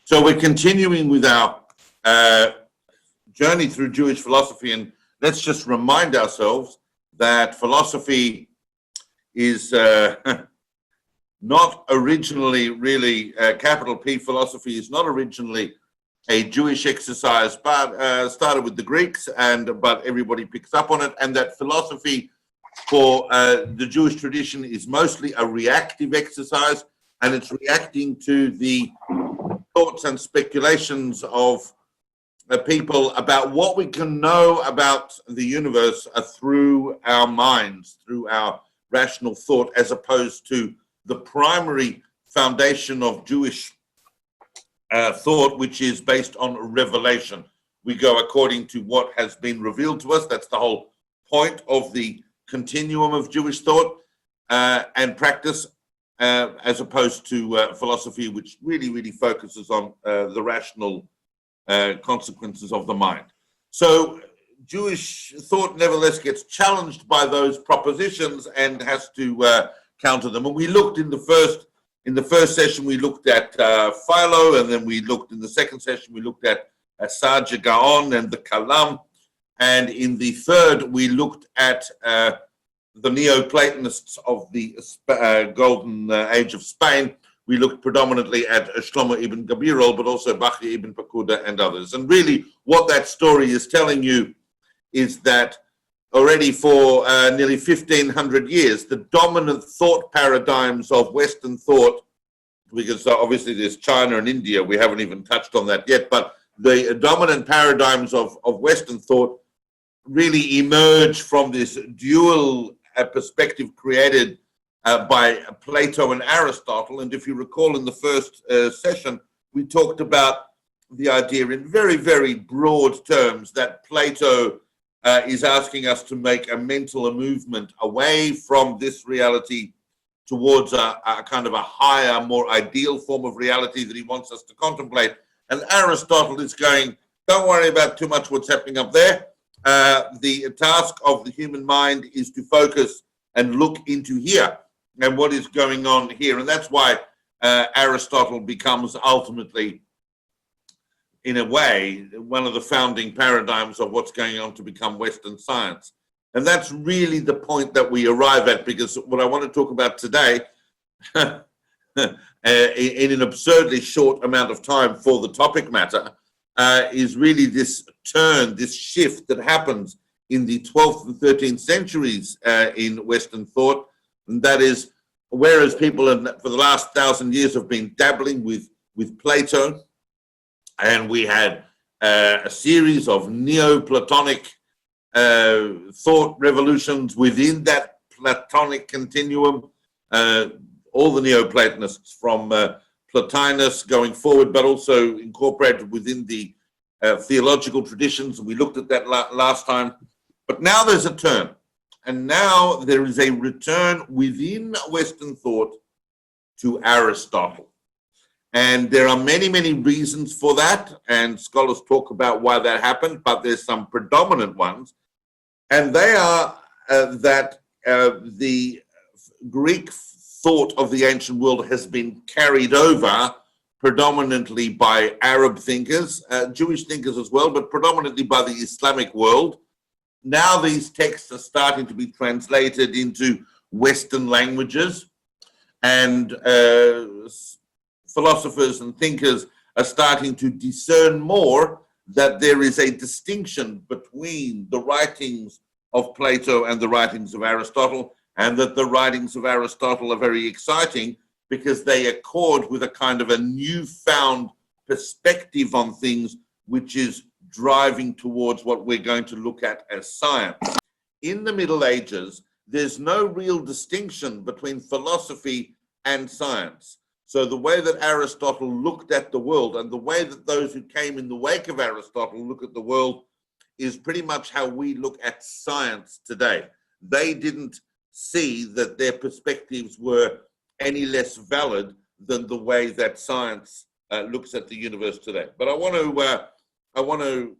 So we're continuing with our journey through Jewish philosophy, and let's just remind ourselves that philosophy is not originally really, capital P philosophy is not originally a Jewish exercise, but started with the Greeks, but everybody picks up on it, and that philosophy for the Jewish tradition is mostly a reactive exercise, and it's reacting to the thoughts and speculations of people about what we can know about the universe through our minds, through our rational thought, as opposed to the primary foundation of Jewish thought, which is based on revelation. We go according to what has been revealed to us. That's the whole point of the continuum of Jewish thought and practice, as opposed to philosophy, which really focuses on the rational consequences of the mind. So Jewish thought nevertheless gets challenged by those propositions and has to counter them. And we looked in the first session, we looked at Philo, and then we looked in the second session, we looked at Saja Gaon and the Kalam. And in the third, we looked at the Neoplatonists of the golden age of Spain. We looked predominantly at Shlomo ibn Gabirol, but also Bachya ibn Pakuda and others. And really what that story is telling you is that already for nearly 1,500 years, the dominant thought paradigms of Western thought, because obviously there's China and India, we haven't even touched on that yet, but the dominant paradigms of Western thought really emerge from this dual perspective created by Plato and Aristotle. And if you recall in the first session, we talked about the idea in very broad terms that Plato is asking us to make a mental movement away from this reality towards a kind of a higher, more ideal form of reality that he wants us to contemplate. And Aristotle is going, don't worry about too much what's happening up there. The task of the human mind is to focus and look into here and what is going on here. And that's why Aristotle becomes ultimately, in a way, one of the founding paradigms of what's going on to become Western science. And that's really the point that we arrive at, because what I want to talk about today, in an absurdly short amount of time for the topic matter, is really this turn, this shift that happens in the 12th and 13th centuries in Western thought. And that is, whereas people for the last 1,000 years have been dabbling with Plato, and we had a series of Neoplatonic thought revolutions within that Platonic continuum, all the Neoplatonists from Plotinus going forward, but also incorporated within the theological traditions. We looked at that last time. But now there's a turn, and now there is a return within Western thought to Aristotle. And there are many reasons for that, and scholars talk about why that happened, but there's some predominant ones. And they are that the Greek thought of the ancient world has been carried over predominantly by Arab thinkers, Jewish thinkers as well, but predominantly by the Islamic world. Now these texts are starting to be translated into Western languages, and philosophers and thinkers are starting to discern more that there is a distinction between the writings of Plato and the writings of Aristotle, and that the writings of Aristotle are very exciting because they accord with a kind of a newfound perspective on things, which is driving towards what we're going to look at as science. In the Middle Ages, there's no real distinction between philosophy and science. So the way that Aristotle looked at the world and the way that those who came in the wake of Aristotle look at the world is pretty much how we look at science today. They didn't see that their perspectives were any less valid than the way that science looks at the universe today. But I want to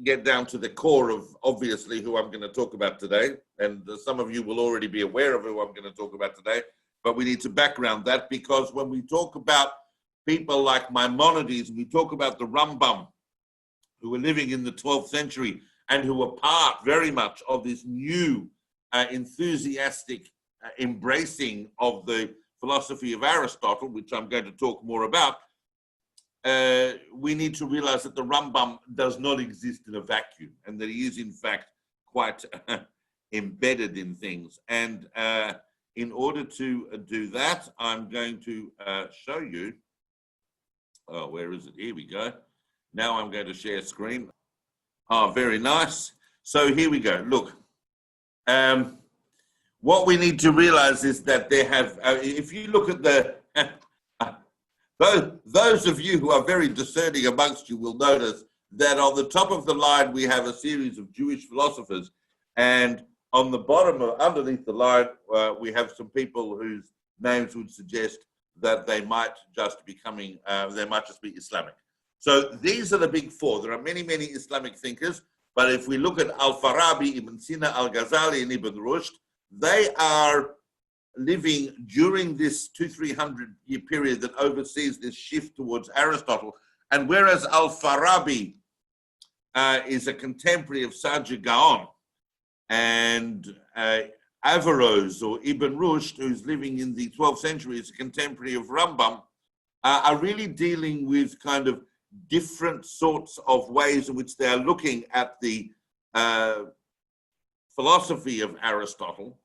get down to the core of obviously who I'm going to talk about today, and some of you will already be aware of who I'm going to talk about today. But we need to background that, because when we talk about people like Maimonides, we talk about the Rambam, who were living in the 12th century and who were part very much of this new enthusiastic embracing of the philosophy of Aristotle, which I'm going to talk more about, we need to realize that the Rambam does not exist in a vacuum and that he is in fact quite embedded in things. And in order to do that, I'm going to show you, oh, where is it? Here we go. Now I'm going to share screen. Oh, very nice. So here we go. Look, what we need to realize is that there have, if you look at the, those of you who are very discerning amongst you will notice that on the top of the line, we have a series of Jewish philosophers. And on the bottom, underneath the line, we have some people whose names would suggest that they might just be coming, they might just be Islamic. So these are the big four. There are many, many Islamic thinkers, but if we look at Al-Farabi, Ibn Sina, Al-Ghazali, and Ibn Rushd, they are living during this 200-300 year period that oversees this shift towards Aristotle. And whereas Al-Farabi is a contemporary of Sajid Gaon, and Averroes or Ibn Rushd, who's living in the 12th century, is a contemporary of Rambam, are really dealing with kind of different sorts of ways in which they are looking at the philosophy of Aristotle,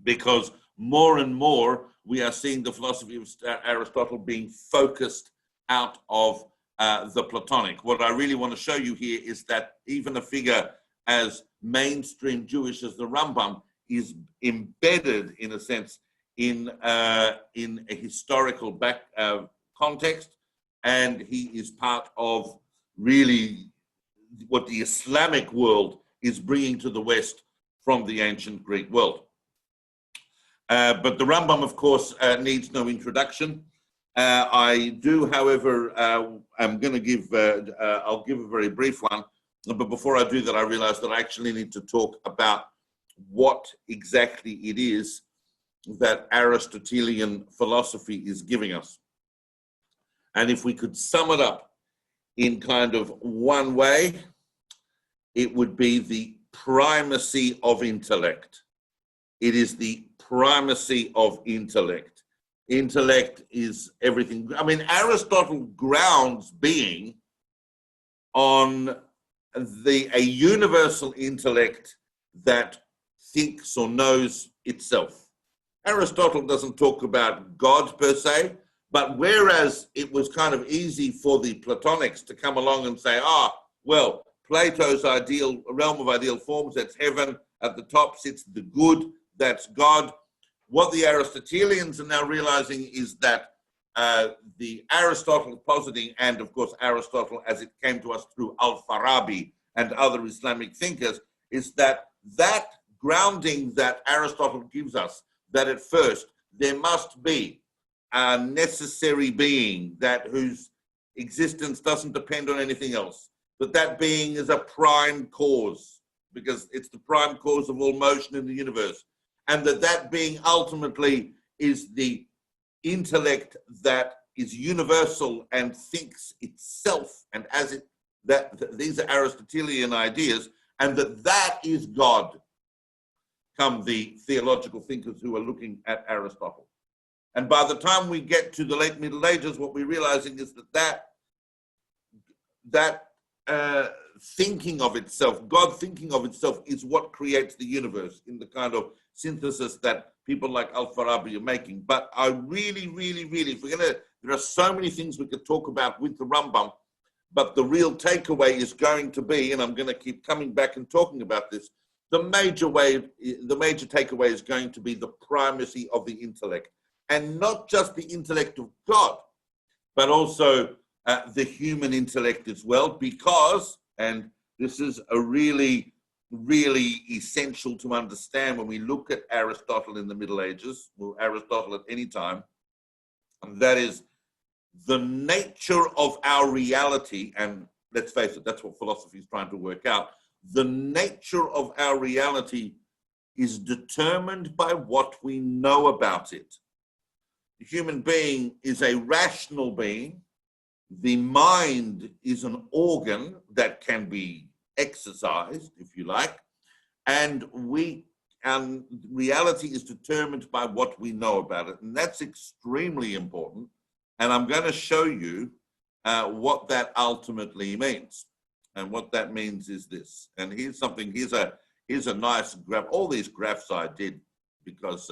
because more and more we are seeing the philosophy of Aristotle being focused out of the Platonic. What I really want to show you here is that even a figure as mainstream Jewish as the Rambam is embedded, in a sense, in a historical context, and he is part of really what the Islamic world is bringing to the West from the ancient Greek world. But the Rambam, of course, needs no introduction. I do, however, I'm going to give, I'll give a very brief one. But before I do that, I realize that I actually need to talk about what exactly it is that Aristotelian philosophy is giving us. And if we could sum it up in kind of one way, it would be the primacy of intellect. It is the primacy of intellect. Intellect is everything. I mean, Aristotle grounds being on a universal intellect that thinks or knows itself. Aristotle doesn't talk about God per se, but whereas it was kind of easy for the Platonics to come along and say, well, Plato's ideal realm of ideal forms, that's heaven. At the top sits the good, that's God. What the Aristotelians are now realizing is that the Aristotle positing, and of course Aristotle as it came to us through Al-Farabi and other Islamic thinkers, is that grounding that Aristotle gives us, that at first there must be a necessary being whose existence doesn't depend on anything else, that being is a prime cause, because it's the prime cause of all motion in the universe, and that being ultimately is the intellect that is universal and thinks itself, and as it, these are Aristotelian ideas, and that is God, come the theological thinkers who are looking at Aristotle. And by the time we get to the late Middle Ages, what we're realizing is that thinking of itself, God thinking of itself, is what creates the universe in the kind of synthesis that people like Al-Farabi are making. But I really, if we're gonna, there are so many things we could talk about with the Rambam, but the real takeaway is going to be, and I'm going to keep coming back and talking about this, the major takeaway is going to be the primacy of the intellect, and not just the intellect of God, but also the human intellect as well, because, and this is a really essential to understand when we look at Aristotle in the Middle Ages, or Aristotle at any time, and that is the nature of our reality. And let's face it, that's what philosophy is trying to work out. The nature of our reality is determined by what we know about it. The human being is a rational being. The mind is an organ that can be exercised, if you like, and reality is determined by what we know about it, and that's extremely important. And I'm going to show you what that ultimately means. And what that means is this. And here's something. Here's a nice graph. All these graphs I did because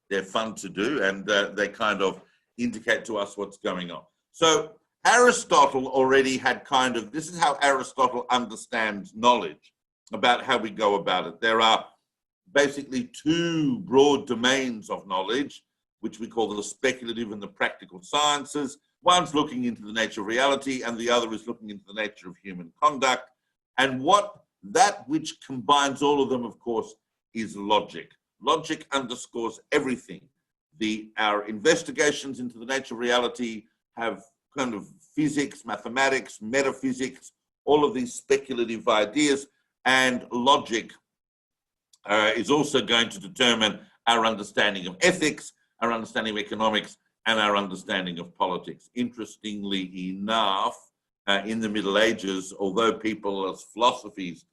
they're fun to do, and they kind of indicate to us what's going on. So Aristotle already had kind of, this is how Aristotle understands knowledge, about how we go about it. There are basically two broad domains of knowledge, which we call the speculative and the practical sciences. One's looking into the nature of reality, and the other is looking into the nature of human conduct. And that which combines all of them, of course, is logic. Logic underscores everything. Our investigations into the nature of reality have kind of physics, mathematics, metaphysics, all of these speculative ideas, and logic is also going to determine our understanding of ethics, our understanding of economics, and our understanding of politics. Interestingly enough, in the Middle Ages, although people as philosophies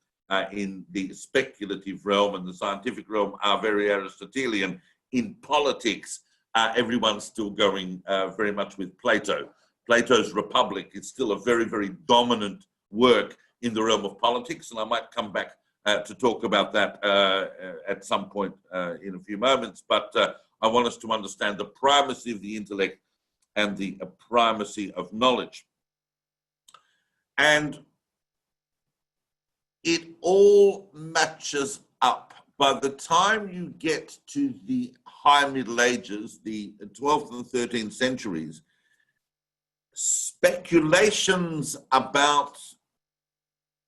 in the speculative realm and the scientific realm are very Aristotelian, in politics, everyone's still going very much with Plato. Plato's Republic is still a very, very dominant work in the realm of politics, and I might come back to talk about that at some point in a few moments. But I want us to understand the primacy of the intellect and the primacy of knowledge. And it all matches up. By the time you get to the High Middle Ages, the 12th and 13th centuries, speculations about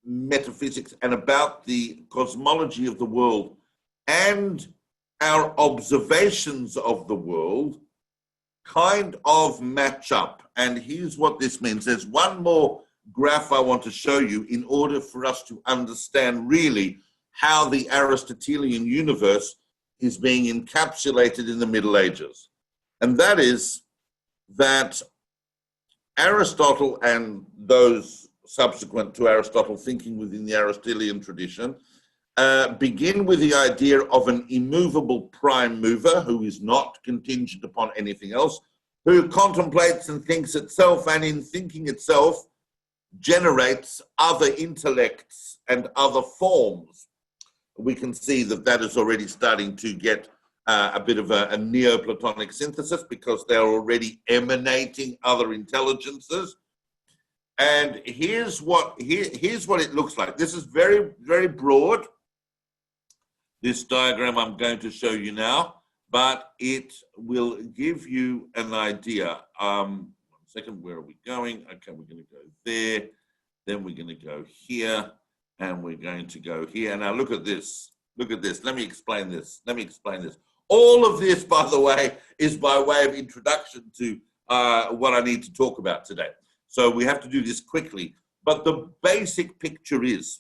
metaphysics and about the cosmology of the world and our observations of the world kind of match up. And here's what this means. There's one more graph I want to show you in order for us to understand really how the Aristotelian universe is being encapsulated in the Middle Ages. And that is that Aristotle and those subsequent to Aristotle thinking within the Aristotelian tradition begin with the idea of an immovable prime mover who is not contingent upon anything else, who contemplates and thinks itself, and in thinking itself generates other intellects and other forms. We can see that that is already starting to get a bit of a Neoplatonic synthesis, because they're already emanating other intelligences. And here's what it looks like. This is very, very broad. This diagram I'm going to show you now, but it will give you an idea. 1 second, where are we going? Okay, we're going to go there. Then we're going to go here, and we're going to go here. Now look at this. Look at this. Let me explain this. All of this, by the way, is by way of introduction to what I need to talk about today. So we have to do this quickly. But the basic picture is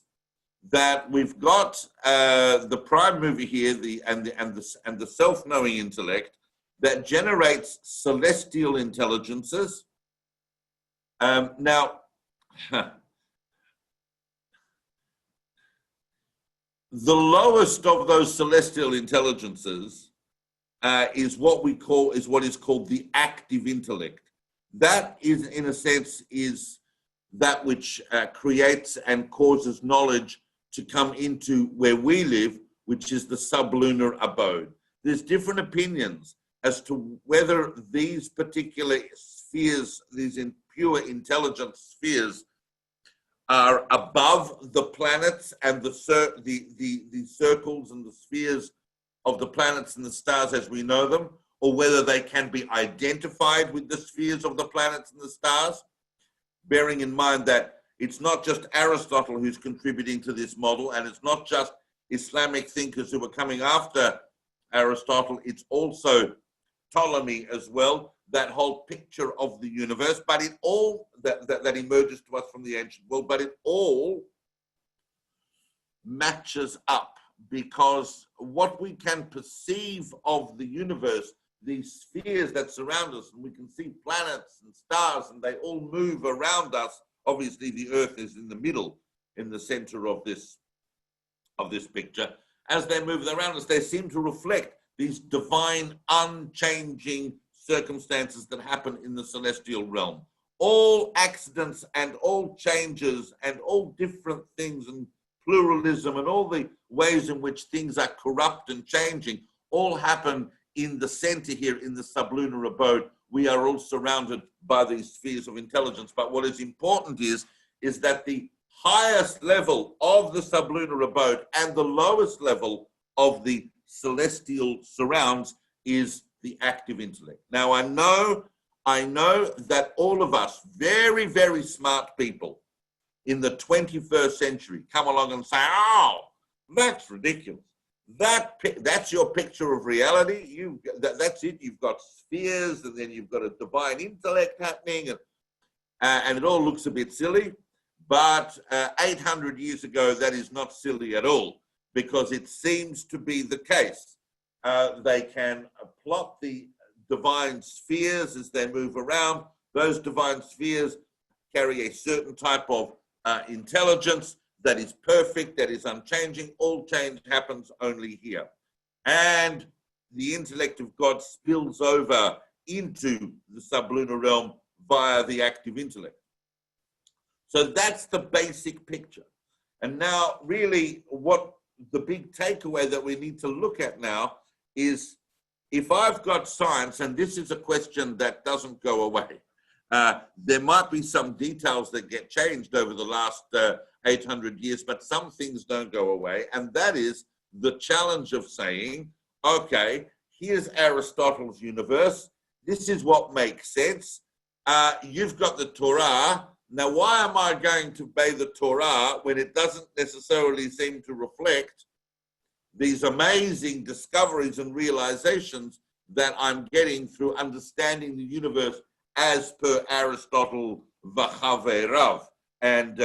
that we've got the prime mover here, and the self-knowing intellect that generates celestial intelligences. Now, the lowest of those celestial intelligences is what is called the active intellect. That is, in a sense, is that which creates and causes knowledge to come into where we live, which is the sublunar abode. There's different opinions as to whether these particular spheres, these pure intelligent spheres, are above the planets and the circles and the spheres of the planets and the stars as we know them, or whether they can be identified with the spheres of the planets and the stars, bearing in mind that it's not just Aristotle who's contributing to this model, and it's not just Islamic thinkers who are coming after Aristotle, it's also Ptolemy as well, that whole picture of the universe, but it all, that emerges to us from the ancient world, but it all matches up, because what we can perceive of the universe these spheres that surround us, and we can see planets and stars, and they all move around us. Obviously, the Earth is in the middle, in the center of this picture. As they move around us, they seem to reflect these divine, unchanging circumstances that happen in the celestial realm. All accidents and all changes and all different things and pluralism and all the ways in which things are corrupt and changing all happen in the center here in the sublunar abode. We are all surrounded by these spheres of intelligence. But what is important is that the highest level of the sublunar abode and the lowest level of the celestial surrounds is the active intellect. Now, I know that all of us, very, very smart people in the 21st century come along and say, oh, that's ridiculous. That's your picture of reality. That's it. You've got spheres, and then you've got a divine intellect happening, and it all looks a bit silly. But 800 years ago, that is not silly at all, because it seems to be the case. They can plot the divine spheres as they move around. Those divine spheres carry a certain type of intelligence that is perfect, that is unchanging. All change happens only here. And the intellect of God spills over into the sublunar realm via the active intellect. So that's the basic picture. And now really what the big takeaway that we need to look at now is, if I've got science, and this is a question that doesn't go away, there might be some details that get changed over the last 800 years, but some things don't go away. And that is the challenge of saying, okay, here's Aristotle's universe. This is what makes sense. You've got the Torah. Now, why am I going to obey the Torah when it doesn't necessarily seem to reflect these amazing discoveries and realizations that I'm getting through understanding the universe as per Aristotle v'chaverav? And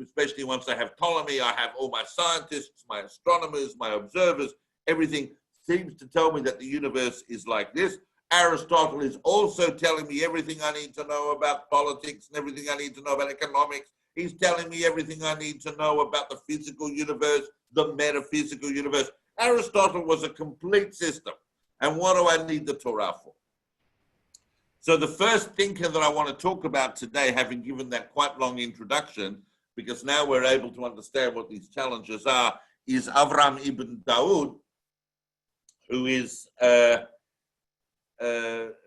especially once I have Ptolemy, I have all my scientists, my astronomers, my observers, everything seems to tell me that the universe is like this. Aristotle is also telling me everything I need to know about politics and everything I need to know about economics. He's telling me everything I need to know about the physical universe, the metaphysical universe. Aristotle was a complete system. And what do I need the Torah for? So the first thinker that I want to talk about today, having given that quite long introduction, because now we're able to understand what these challenges are, is Avram ibn Daud, who is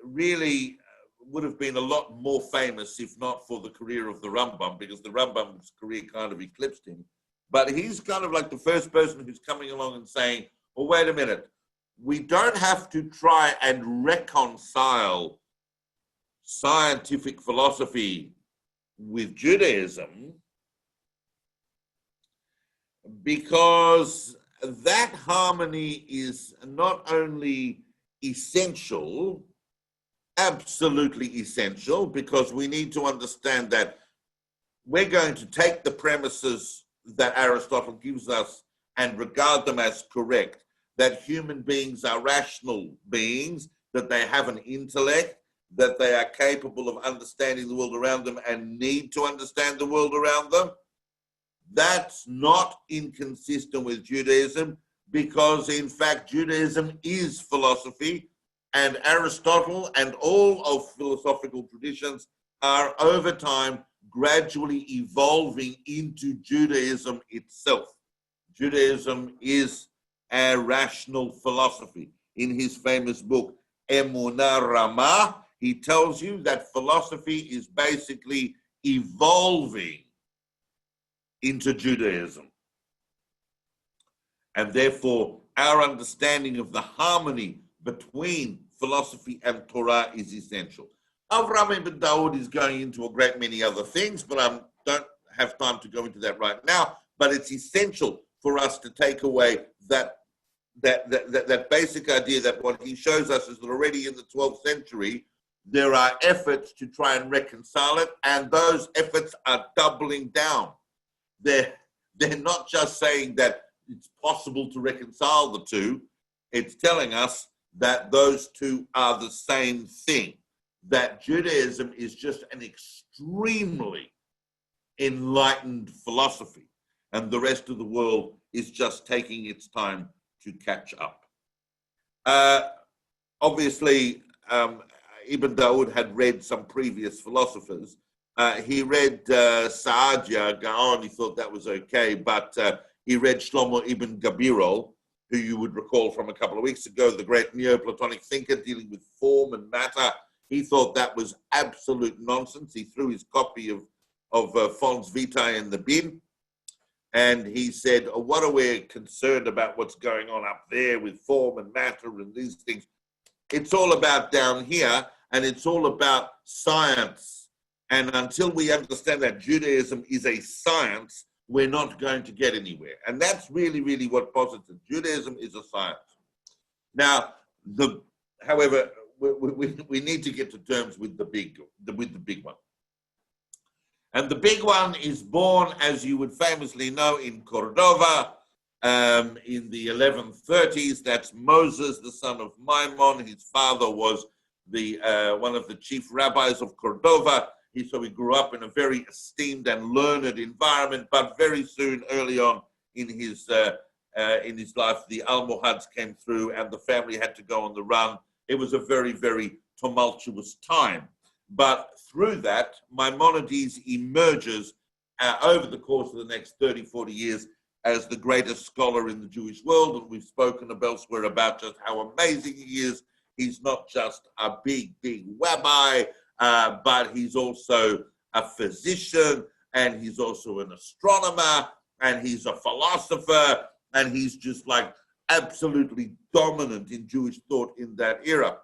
really would have been a lot more famous if not for the career of the Rambam, because the Rambam's career kind of eclipsed him. But he's kind of like the first person who's coming along and saying, well, wait a minute, we don't have to try and reconcile scientific philosophy with Judaism, because that harmony is not only essential, absolutely essential, because we need to understand that we're going to take the premises that Aristotle gives us and regard them as correct, that human beings are rational beings, that they have an intellect, that they are capable of understanding the world around them and need to understand the world around them. That's not inconsistent with Judaism, because in fact Judaism is philosophy, and Aristotle and all of philosophical traditions are over time gradually evolving into Judaism itself. Judaism is a rational philosophy. In his famous book, Emunah Ramah, he tells you that philosophy is basically evolving into Judaism. And therefore, our understanding of the harmony between philosophy and Torah is essential. Avram ibn Daud is going into a great many other things, but I don't have time to go into that right now. But it's essential for us to take away that basic idea that what he shows us is that already in the 12th century, there are efforts to try and reconcile it, and those efforts are doubling down. They're not just saying that it's possible to reconcile the two. It's telling us that those two are the same thing, that Judaism is just an extremely enlightened philosophy, and the rest of the world is just taking its time to catch up. Obviously, Ibn Dawood had read some previous philosophers. He read Saadia Gaon, he thought that was okay, but he read Shlomo ibn Gabirol, who you would recall from a couple of weeks ago, the great Neoplatonic thinker dealing with form and matter. He thought that was absolute nonsense. He threw his copy of Fons Vitae in the bin, and he said, oh, what are we concerned about what's going on up there with form and matter and these things? It's all about down here, and it's all about science. And until we understand that Judaism is a science, we're not going to get anywhere. And that's really, really what posits. Judaism is a science. Now, however, we need to get to terms with the big one. And the big one is born, as you would famously know, in Cordova in the 1130s. That's Moses, the son of Maimon. His father was one of the chief rabbis of Cordova. So he grew up in a very esteemed and learned environment, but very soon, early on in his life, the Almohads came through and the family had to go on the run. It was a very, very tumultuous time. But through that, Maimonides emerges over the course of the next 30, 40 years as the greatest scholar in the Jewish world. And we've spoken elsewhere about just how amazing he is. He's not just a big, big rabbi, but he's also a physician, and he's also an astronomer, and he's a philosopher, and he's just like absolutely dominant in Jewish thought in that era.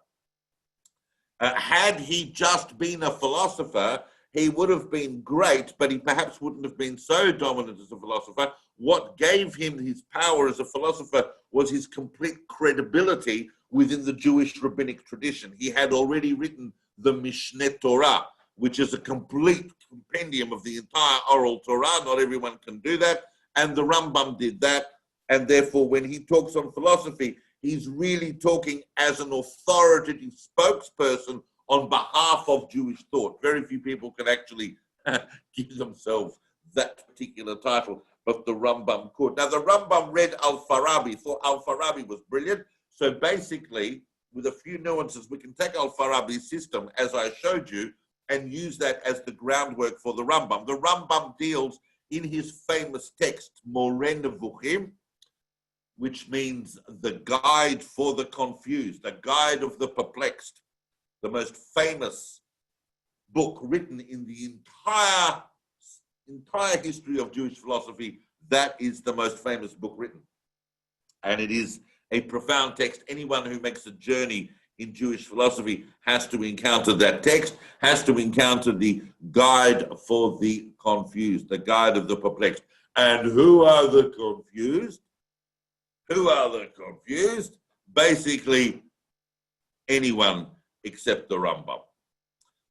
Had he just been a philosopher, he would have been great, but he perhaps wouldn't have been so dominant as a philosopher. What gave him his power as a philosopher was his complete credibility within the Jewish rabbinic tradition. He had already written the Mishneh Torah, which is a complete compendium of the entire oral Torah. Not everyone can do that. And the Rambam did that. And therefore, when he talks on philosophy, he's really talking as an authoritative spokesperson on behalf of Jewish thought. Very few people can actually give themselves that particular title, but the Rambam could. Now, the Rambam read Al-Farabi, thought Al-Farabi was brilliant. So basically, with a few nuances, we can take Al-Farabi's system, as I showed you, and use that as the groundwork for the Rambam. The Rambam deals in his famous text, Moreh Nevuchim, which means the guide for the confused, the guide of the perplexed, the most famous book written in the entire history of Jewish philosophy. That is the most famous book written. And it is a profound text. Anyone who makes a journey in Jewish philosophy has to encounter that text, has to encounter the guide for the confused, the guide of the perplexed. And who are the confused? Who are the confused? Basically, anyone except the Rambam.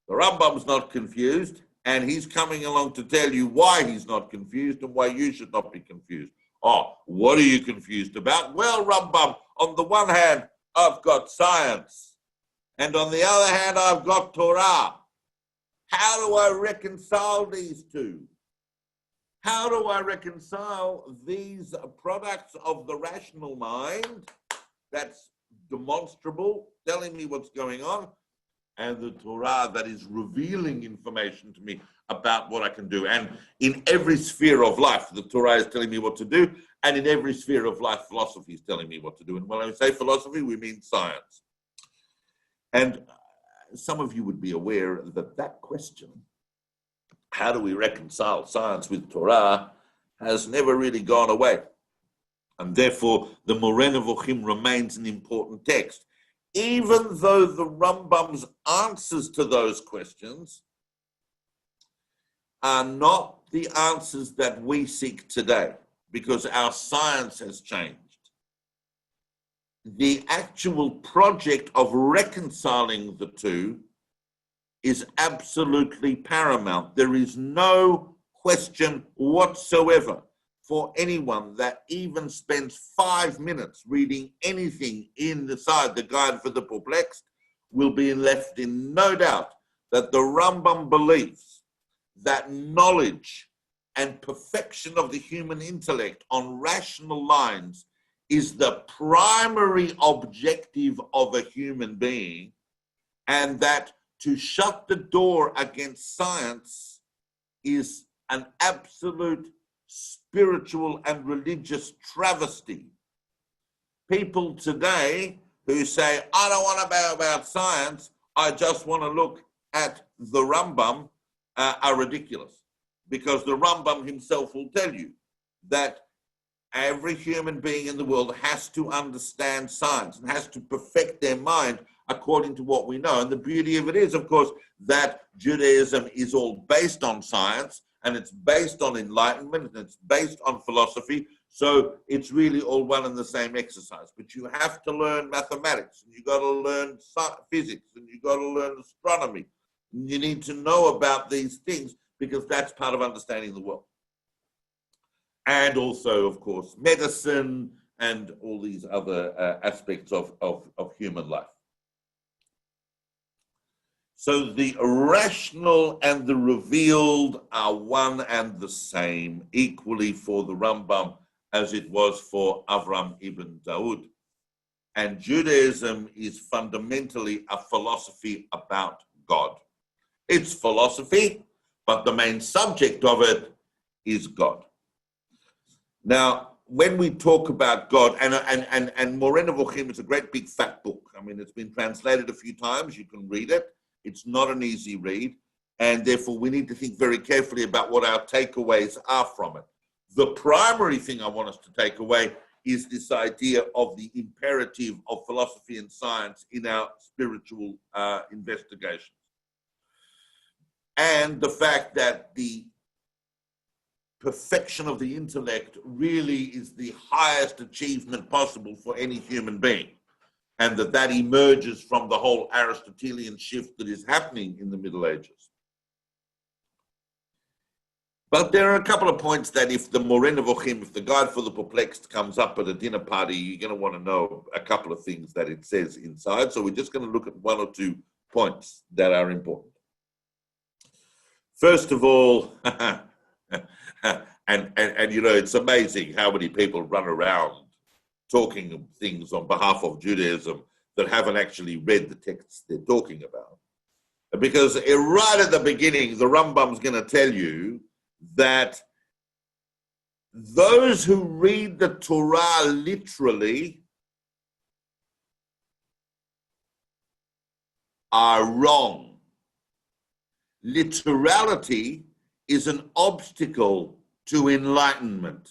The Rambam's not confused, and he's coming along to tell you why he's not confused and why you should not be confused. Oh, what are you confused about? Well, Rambam, on the one hand, I've got science, and on the other hand, I've got Torah. How do I reconcile these two? How do I reconcile these products of the rational mind, that's demonstrable, telling me what's going on, and the Torah that is revealing information to me about what I can do? And in every sphere of life, the Torah is telling me what to do, and in every sphere of life, philosophy is telling me what to do. And when I say philosophy, we mean science. And some of you would be aware that that question, how do we reconcile science with Torah, has never really gone away. And therefore, the Moreh Nevuchim remains an important text, even though the Rambam's answers to those questions are not the answers that we seek today, because our science has changed. The actual project of reconciling the two is absolutely paramount. There is no question whatsoever for anyone that even spends 5 minutes reading anything inside the Guide for the Perplexed will be left in no doubt that the Rambam believes that knowledge and perfection of the human intellect on rational lines is the primary objective of a human being, and that to shut the door against science is an absolute spiritual and religious travesty. People today who say, I don't want to know about science, I just want to look at the Rambam, are ridiculous. Because the Rambam himself will tell you that every human being in the world has to understand science and has to perfect their mind according to what we know. And the beauty of it is, of course, that Judaism is all based on science, and it's based on enlightenment, and it's based on philosophy. So it's really all one and the same exercise. But you have to learn mathematics, and you got to learn physics, and you got to learn astronomy. And you need to know about these things because that's part of understanding the world. And also, of course, medicine and all these other aspects of human life. So the rational and the revealed are one and the same, equally for the Rambam as it was for Avram ibn Daud. And Judaism is fundamentally a philosophy about God. It's philosophy, but the main subject of it is God. Now, when we talk about God, and Moreh Nevuchim is a great big fat book. I mean, it's been translated a few times. You can read it. It's not an easy read, and therefore we need to think very carefully about what our takeaways are from it. The primary thing I want us to take away is this idea of the imperative of philosophy and science in our spiritual investigations. And the fact that the perfection of the intellect really is the highest achievement possible for any human being, and that emerges from the whole Aristotelian shift that is happening in the Middle Ages. But there are a couple of points that if the Moreh Nevuchim, if the Guide for the Perplexed comes up at a dinner party, you're going to want to know a couple of things that it says inside. So we're just going to look at one or two points that are important. First of all, and you know, it's amazing how many people run around talking of things on behalf of Judaism that haven't actually read the texts they're talking about. Because right at the beginning, the Rambam's going to tell you that those who read the Torah literally are wrong. Literality is an obstacle to enlightenment.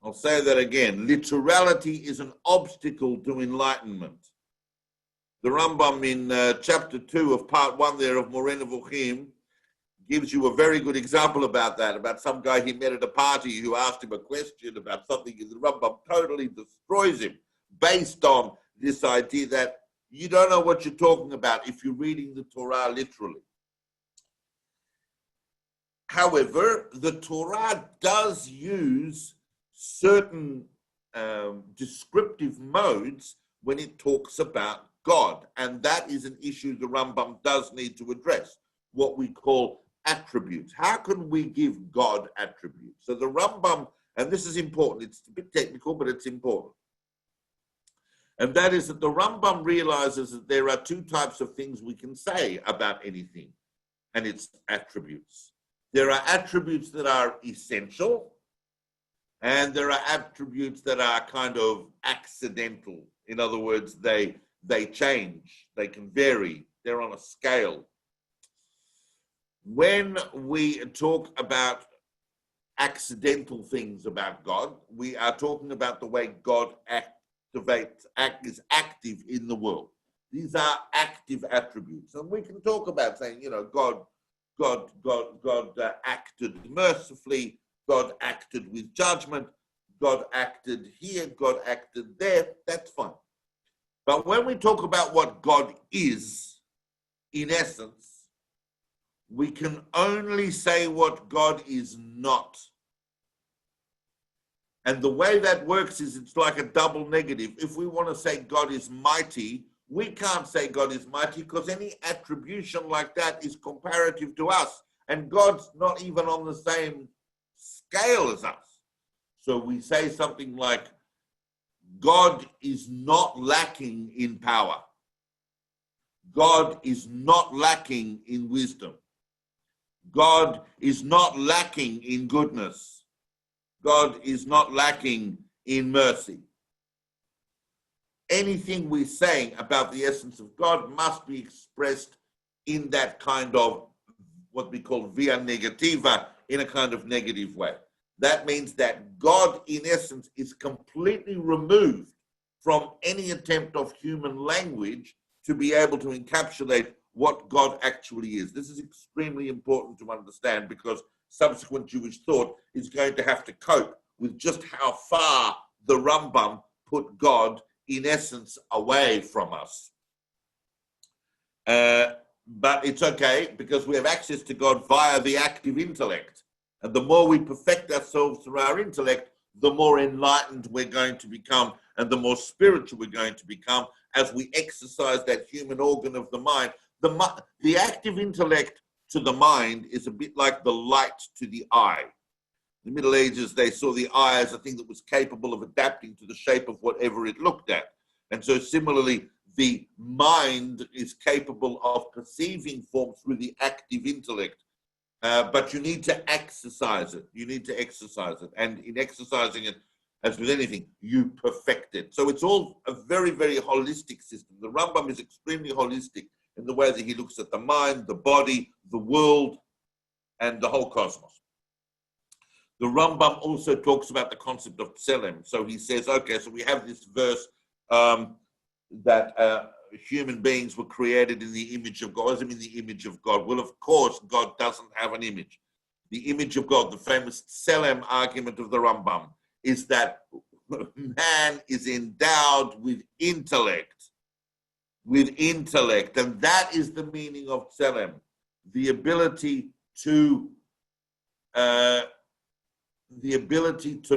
I'll say that again. Literality is an obstacle to enlightenment. The Rambam in chapter 2 of part 1 there of Moreh Nevuchim gives you a very good example about that, about some guy he met at a party who asked him a question about something, and the Rambam totally destroys him based on this idea that you don't know what you're talking about if you're reading the Torah literally. However, the Torah does use certain descriptive modes when it talks about God, and that is an issue the Rambam does need to address, what we call attributes. How can we give God attributes? So the Rambam, and this is important, it's a bit technical, but it's important, and that is that the Rambam realizes that there are two types of things we can say about anything, and it's attributes. There are attributes that are essential, and there are attributes that are kind of accidental. In other words, they change, they can vary, they're on a scale. When we talk about accidental things about God, we are talking about the way God is active in the world. These are active attributes. And we can talk about saying, you know, God acted mercifully, God acted with judgment, God acted here, God acted there, that's fine. But when we talk about what God is, in essence, we can only say what God is not. And the way that works is it's like a double negative. If we want to say God is mighty, we can't say God is mighty because any attribution like that is comparative to us. And God's not even on the same scale as us. So we say something like, God is not lacking in power. God is not lacking in wisdom. God is not lacking in goodness. God is not lacking in mercy. Anything we're saying about the essence of God must be expressed in that kind of what we call via negativa, in a kind of negative way. That means that God, in essence, is completely removed from any attempt of human language to be able to encapsulate what God actually is. This is extremely important to understand because subsequent Jewish thought is going to have to cope with just how far the Rambam put God, in essence, away from us. But it's okay because we have access to God via the active intellect. And the more we perfect ourselves through our intellect, the more enlightened we're going to become and the more spiritual we're going to become as we exercise that human organ of the mind. The active intellect to the mind is a bit like the light to the eye. In the Middle Ages, they saw the eye as a thing that was capable of adapting to the shape of whatever it looked at. And so similarly, the mind is capable of perceiving form through the active intellect. But you need to exercise it. You need to exercise it. And in exercising it, as with anything, you perfect it. So it's all a very, very holistic system. The Rambam is extremely holistic in the way that he looks at the mind, the body, the world, and the whole cosmos. The Rambam also talks about the concept of tselem. So he says, okay, so we have this verse that human beings were created in the image of God. In the image of God. Well, of course, God doesn't have an image. The image of God, the famous tselem argument of the Rambam, is that man is endowed with intellect, and that is the meaning of tselem, the ability to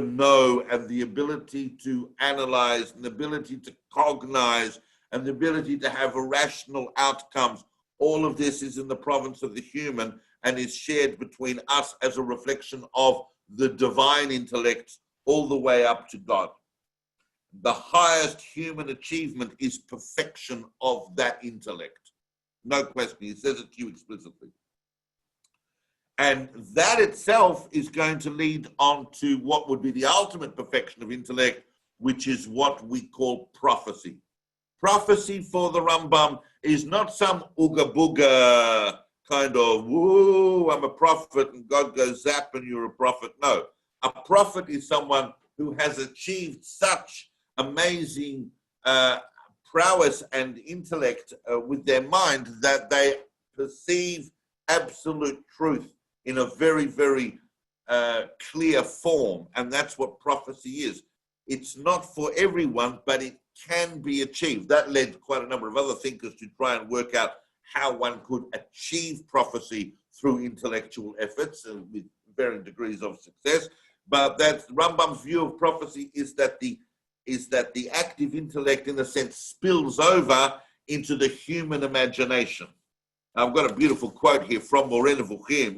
know, and the ability to analyze, and the ability to cognize, and the ability to have irrational outcomes. All of this is in the province of the human and is shared between us as a reflection of the divine intellect all the way up to God. The highest human achievement is perfection of that intellect. No question. He says it to you explicitly. And that itself is going to lead on to what would be the ultimate perfection of intellect, which is what we call prophecy. Prophecy for the Rambam is not some ooga booga kind of, woo, I'm a prophet, and God goes zap and you're a prophet. No, a prophet is someone who has achieved such amazing prowess and intellect with their mind that they perceive absolute truth in a very, very clear form. And that's what prophecy is. It's not for everyone, but it can be achieved. That led quite a number of other thinkers to try and work out how one could achieve prophecy through intellectual efforts and with varying degrees of success. But that's Rambam's view of prophecy is that the active intellect, in a sense, spills over into the human imagination. I've got a beautiful quote here from Moreh Nevuchim.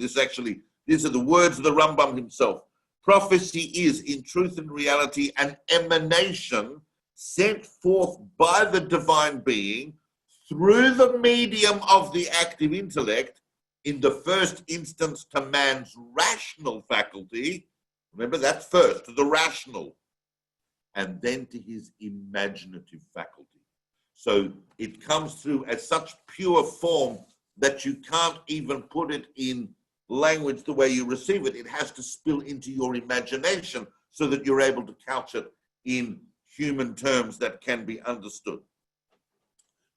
These are the words of the Rambam himself. Prophecy is, in truth and reality, an emanation sent forth by the divine being through the medium of the active intellect, in the first instance to man's rational faculty. Remember, that's first, to the rational, and then to his imaginative faculty. So it comes through as such pure form that you can't even put it in language the way you receive it. It has to spill into your imagination so that you're able to couch it in human terms that can be understood.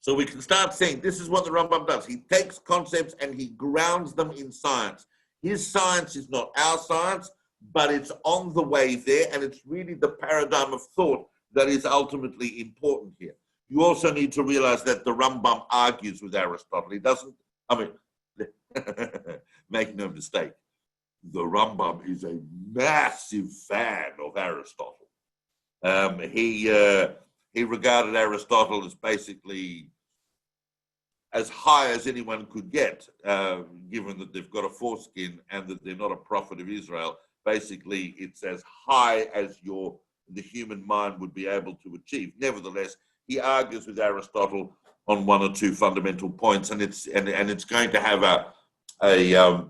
So we can start saying this is what the Rambam does. He takes concepts and he grounds them in science. His science is not our science, but it's on the way there, and it's really the paradigm of thought that is ultimately important here. You also need to realize that the Rambam argues with Aristotle. He doesn't, make no mistake. the Rambam is a massive fan of Aristotle. He regarded Aristotle as basically as high as anyone could get, given that they've got a foreskin and that they're not a prophet of Israel. Basically, it's as high as the human mind would be able to achieve. Nevertheless, he argues with Aristotle on one or two fundamental points, and it's going to have a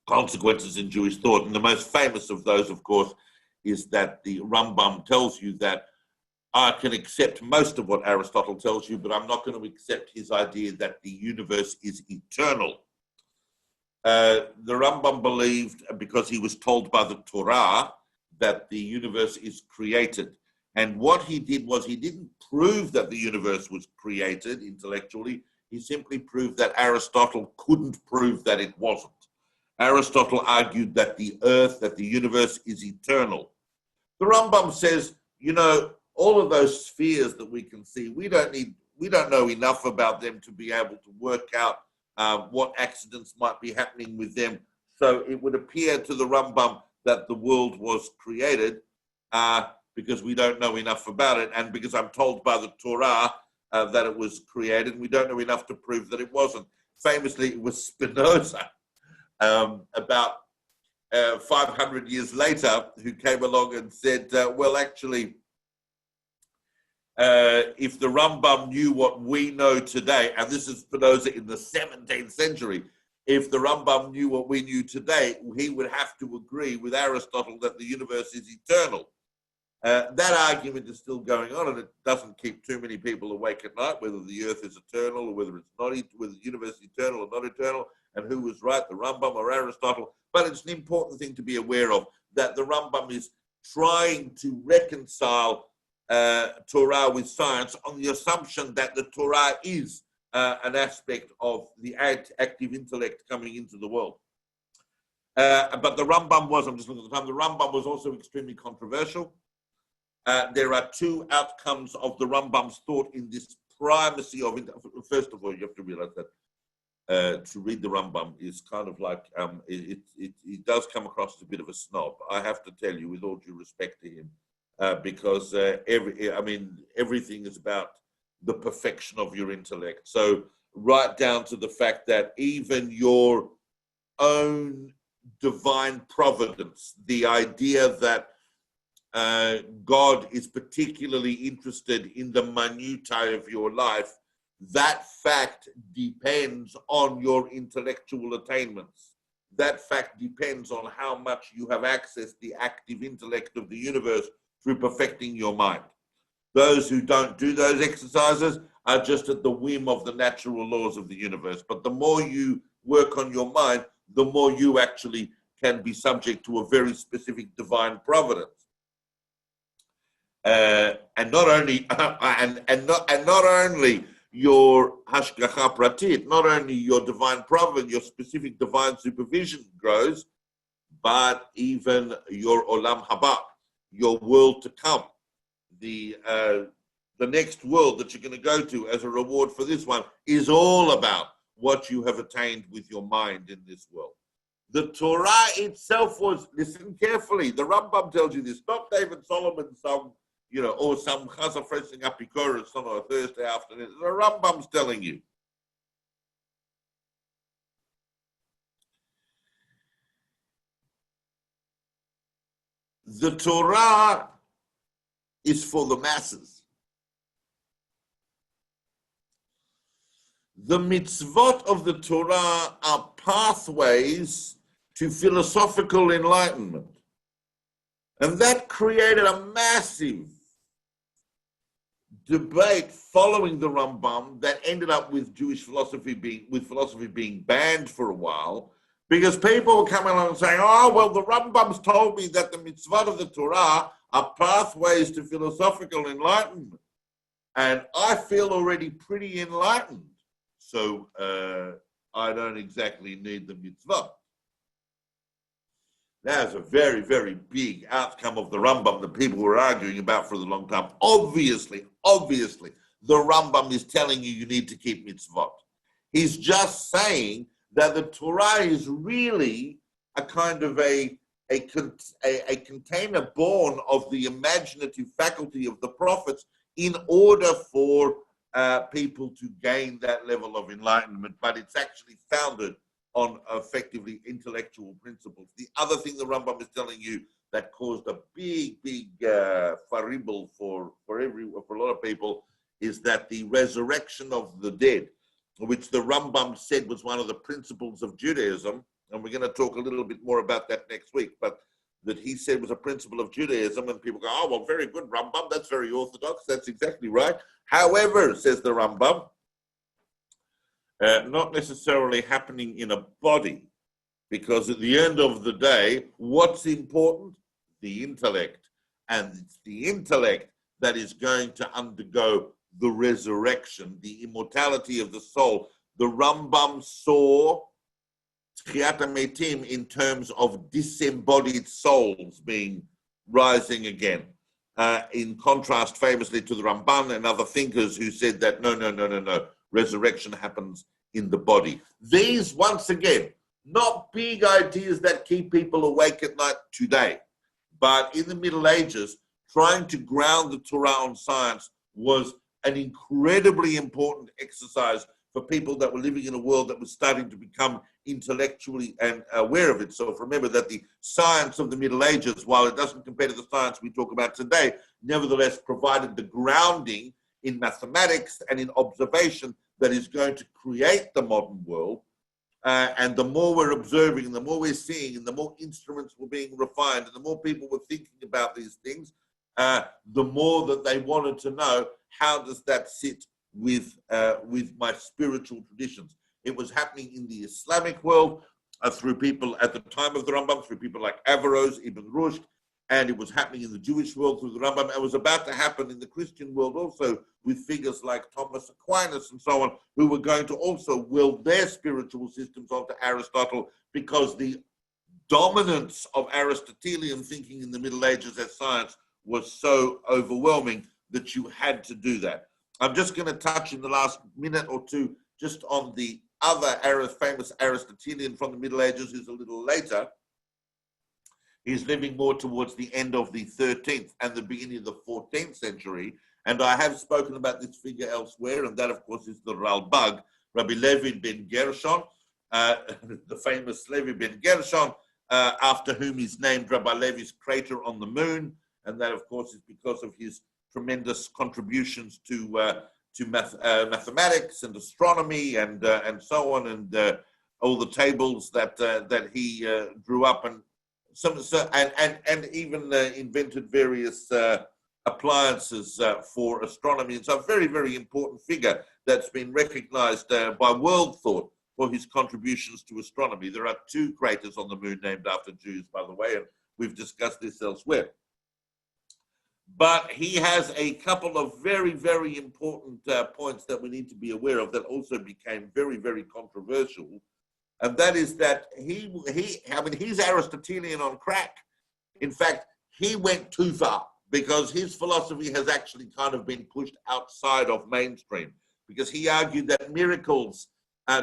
consequences in Jewish thought. And the most famous of those, of course, is that the Rambam tells you that I can accept most of what Aristotle tells you, but I'm not going to accept his idea that the universe is eternal. The Rambam believed, because he was told by the Torah, that the universe is created. And what he did was he didn't prove that the universe was created intellectually. He simply proved that Aristotle couldn't prove that it wasn't. Aristotle argued that the earth, that the universe is eternal. The Rambam says, all of those spheres that we can see, we don't know enough about them to be able to work out what accidents might be happening with them. So it would appear to the Rambam that the world was created because we don't know enough about it, and because I'm told by the Torah that it was created, we don't know enough to prove that it wasn't. Famously, it was Spinoza, about 500 years later, who came along and said, well, actually, if the Rambam knew what we know today, and this is Spinoza in the 17th century, if the Rambam knew what we knew today, he would have to agree with Aristotle that the universe is eternal. That argument is still going on, and it doesn't keep too many people awake at night, whether the earth is eternal or whether it's not, whether the universe is eternal or not eternal, and who was right, the Rambam or Aristotle. But it's an important thing to be aware of, that the Rambam is trying to reconcile Torah with science on the assumption that the Torah is an aspect of the active intellect coming into the world. But the Rambam was, I'm just looking at the time, the Rambam was also extremely controversial. There are two outcomes of the Rambam's thought in this primacy of, first of all, you have to realize that to read the Rambam is kind of like, it does come across as a bit of a snob. I have to tell you, with all due respect to him, because everything is about the perfection of your intellect. So right down to the fact that even your own divine providence, the idea that God is particularly interested in the minutiae of your life, that fact depends on your intellectual attainments. That fact depends on how much you have accessed the active intellect of the universe through perfecting your mind. Those who don't do those exercises are just at the whim of the natural laws of the universe. But the more you work on your mind, the more you actually can be subject to a very specific divine providence. And not only your hashgacha pratit, not only your divine providence, your specific divine supervision grows, but even your olam haba, your world to come, the next world that you're going to go to as a reward for this one, is all about what you have attained with your mind in this world. The Torah itself was, listen carefully, the Rambam tells you this, not David Solomon, or some chazar freshing up Ikoros on a Thursday afternoon. The Rambam's telling you. The Torah is for the masses. The mitzvot of the Torah are pathways to philosophical enlightenment. And that created a massive debate following the Rambam that ended up with philosophy being banned for a while, because people were coming along and saying, oh, well, the Rambam's told me that the mitzvot of the Torah are pathways to philosophical enlightenment. And I feel already pretty enlightened, so I don't exactly need the mitzvah. That's a very, very big outcome of the Rambam that people were arguing about for a long time. Obviously, the Rambam is telling you need to keep mitzvot. He's just saying that the Torah is really a kind of a container born of the imaginative faculty of the prophets in order for people to gain that level of enlightenment, but it's actually founded on effectively intellectual principles. The other thing the Rambam is telling you that caused a big faribel for a lot of people is that the resurrection of the dead, which the Rambam said was one of the principles of Judaism, and we're going to talk a little bit more about that next week, but that he said was a principle of Judaism, and people go, oh, well, very good, Rambam, that's very orthodox, that's exactly right. However, says the Rambam, not necessarily happening in a body, because at the end of the day, what's important? The intellect. And it's the intellect that is going to undergo the resurrection, the immortality of the soul. The Rambam saw Tchiat HaMetim in terms of disembodied souls being rising again. In contrast, famously, to the Ramban and other thinkers who said that no, resurrection happens in the body. These, once again, not big ideas that keep people awake at night today, but in the Middle Ages, trying to ground the Torah on science was an incredibly important exercise for people that were living in a world that was starting to become intellectually and aware of it. So remember that the science of the Middle Ages, while it doesn't compare to the science we talk about today, nevertheless provided the grounding in mathematics and in observation that is going to create the modern world. And the more we're observing, and the more we're seeing, and the more instruments were being refined, and the more people were thinking about these things, the more that they wanted to know, how does that sit with my spiritual traditions? It was happening in the Islamic world through people at the time of the Rambam, through people like Averroes, Ibn Rushd, and it was happening in the Jewish world through the Rambam. It was about to happen in the Christian world also with figures like Thomas Aquinas and so on, who were going to also will their spiritual systems onto Aristotle, because the dominance of Aristotelian thinking in the Middle Ages as science was so overwhelming that you had to do that. I'm just going to touch in the last minute or two just on the other famous Aristotelian from the Middle Ages, who's a little later. He's living more towards the end of the 13th and the beginning of the 14th century. And I have spoken about this figure elsewhere, and that, of course, is the Ralbag, Rabbi Levi ben Gershon, the famous Levi ben Gershon, after whom is named Rabbi Levi's crater on the moon. And that, of course, is because of his tremendous contributions to mathematics and astronomy and so on, and all the tables that he drew up, and and even invented various appliances for astronomy. And so a very, very important figure that's been recognized by world thought for his contributions to astronomy. There are 2 craters on the moon named after Jews, by the way, and we've discussed this elsewhere. But he has a couple of very, very important points that we need to be aware of that also became very, very controversial. And that is that he's Aristotelian on crack. In fact, he went too far, because his philosophy has actually kind of been pushed outside of mainstream, because he argued that miracles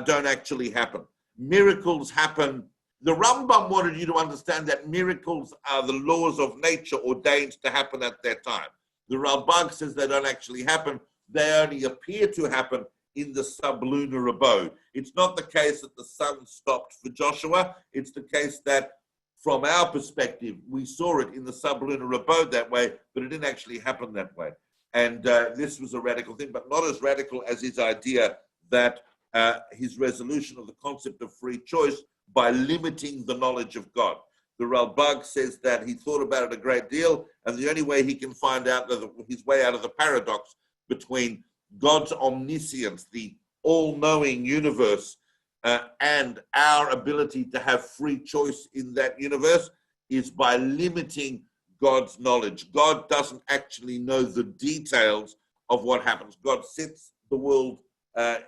don't actually happen. Miracles happen. The Rambam wanted you to understand that miracles are the laws of nature ordained to happen at their time. The Ralbag says they don't actually happen. They only appear to happen in the sublunar abode. It's not the case that the sun stopped for Joshua. It's the case that from our perspective, we saw it in the sublunar abode that way, but it didn't actually happen that way. And this was a radical thing, but not as radical as his idea that his resolution of the concept of free choice by limiting the knowledge of God. The Ralbag says that he thought about it a great deal, and the only way he can find out his way out of the paradox between God's omniscience, the all-knowing universe, and our ability to have free choice in that universe is by limiting God's knowledge. God doesn't actually know the details of what happens. God sets the world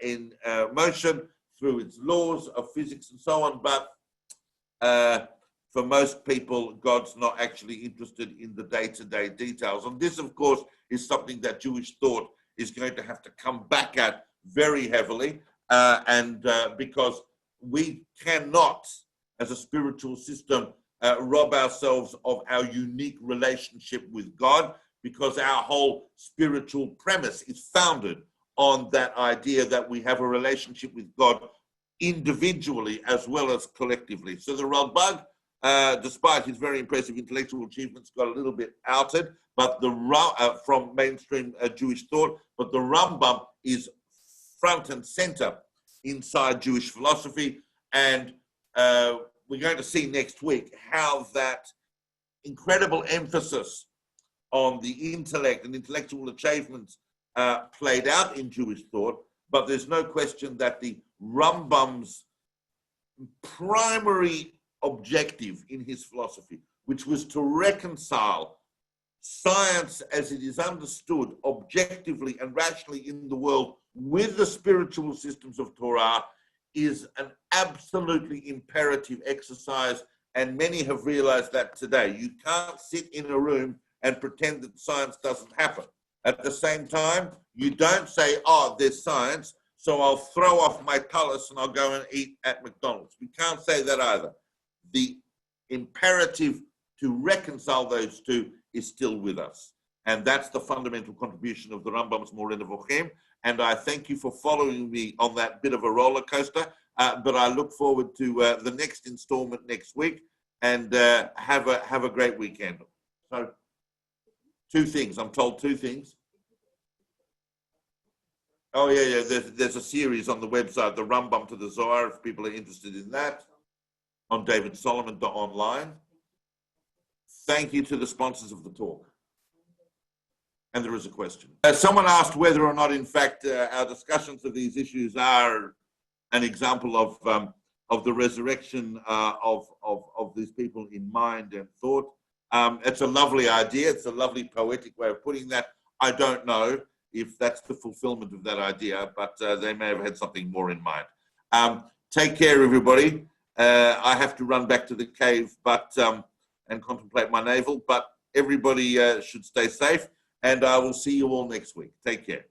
in motion through its laws of physics and so on, but for most people, God's not actually interested in the day-to-day details. And this, of course, is something that Jewish thought is going to have to come back at very heavily, because we cannot as a spiritual system, rob ourselves of our unique relationship with God, because our whole spiritual premise is founded on that idea that we have a relationship with God individually as well as collectively. So the Ralbag, despite his very impressive intellectual achievements, got a little bit outed, but from mainstream Jewish thought. But the Rambam is front and center inside Jewish philosophy, and we're going to see next week how that incredible emphasis on the intellect and intellectual achievements played out in Jewish thought. But there's no question that the Rambam's primary objective in his philosophy, which was to reconcile science as it is understood objectively and rationally in the world with the spiritual systems of Torah, is an absolutely imperative exercise, and many have realized that today. You can't sit in a room and pretend that science doesn't happen. At the same time, you don't say, oh, there's science, so I'll throw off my tallis and I'll go and eat at McDonald's. We can't say that either. The imperative to reconcile those two is still with us. And that's the fundamental contribution of the Rambam's Moreh Nevuchim. And I thank you for following me on that bit of a roller coaster. But I look forward to the next installment next week, and have a great weekend. So, two things. I'm told two things. Oh, yeah. There's a series on the website, the Rambam to the Zohar, if people are interested in that, on davidsolomon.online. Thank you to the sponsors of the talk. And there is a question. Someone asked whether or not, in fact, our discussions of these issues are an example of the resurrection of these people in mind and thought. It's a lovely idea. It's a lovely poetic way of putting that. I don't know if that's the fulfillment of that idea, but they may have had something more in mind. Take care, everybody. I have to run back to the cave, and contemplate my navel, but everybody should stay safe, and I will see you all next week. Take care.